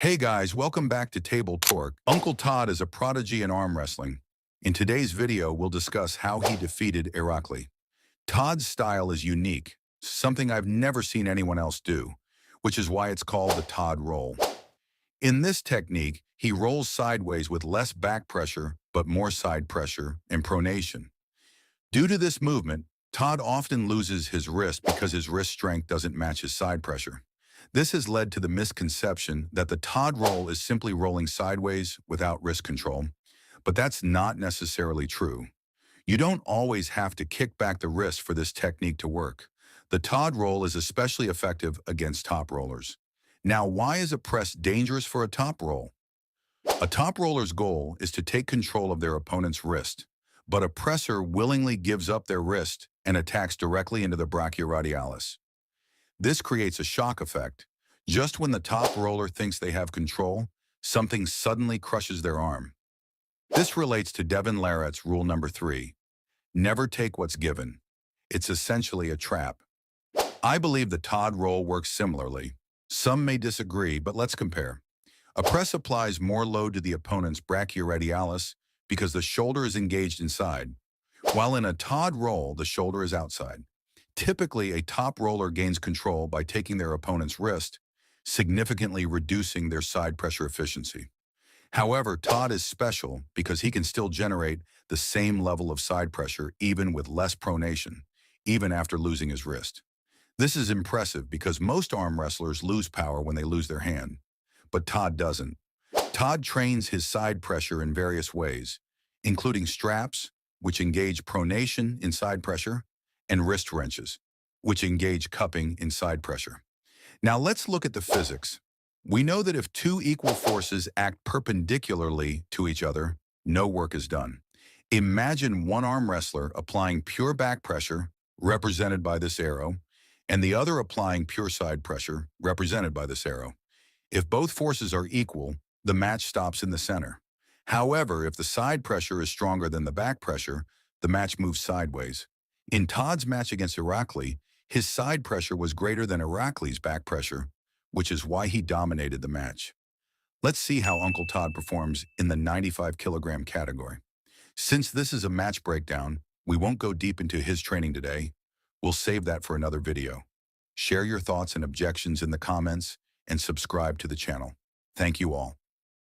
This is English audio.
Hey guys, welcome back to Table Torque. Uncle Todd is a prodigy in arm wrestling. In today's video, we'll discuss how he defeated Irakli. Todd's style is unique, something I've never seen anyone else do, which is why it's called the Todd roll. In this technique, he rolls sideways with less back pressure, but more side pressure and pronation. Due to this movement, Todd often loses his wrist because his wrist strength doesn't match his side pressure. This has led to the misconception that the Todd roll is simply rolling sideways without wrist control, but that's not necessarily true. You don't always have to kick back the wrist for this technique to work. The Todd roll is especially effective against top rollers. Now, why is a press dangerous for a top roll? A top roller's goal is to take control of their opponent's wrist, but a presser willingly gives up their wrist and attacks directly into the brachioradialis. This creates a shock effect. Just when the top roller thinks they have control, something suddenly crushes their arm. This relates to Devin Larratt's rule number 3. Never take what's given. It's essentially a trap. I believe the Todd roll works similarly. Some may disagree, but let's compare. A press applies more load to the opponent's brachioradialis because the shoulder is engaged inside, while in a Todd roll, the shoulder is outside. Typically, a top roller gains control by taking their opponent's wrist, significantly reducing their side pressure efficiency. However, Todd is special because he can still generate the same level of side pressure even with less pronation, even after losing his wrist. This is impressive because most arm wrestlers lose power when they lose their hand, but Todd doesn't. Todd trains his side pressure in various ways, including straps, which engage pronation in side pressure, and wrist wrenches, which engage cupping in side pressure. Now let's look at the physics. We know that if two equal forces act perpendicularly to each other, no work is done. Imagine one arm wrestler applying pure back pressure, represented by this arrow, and the other applying pure side pressure, represented by this arrow. If both forces are equal, the match stops in the center. However, if the side pressure is stronger than the back pressure, the match moves sideways. In Todd's match against Irakli, his side pressure was greater than Irakli's back pressure, which is why he dominated the match. Let's see how Uncle Todd performs in the 95 kilogram category. Since this is a match breakdown, we won't go deep into his training today. We'll save that for another video. Share your thoughts and objections in the comments and subscribe to the channel. Thank you all.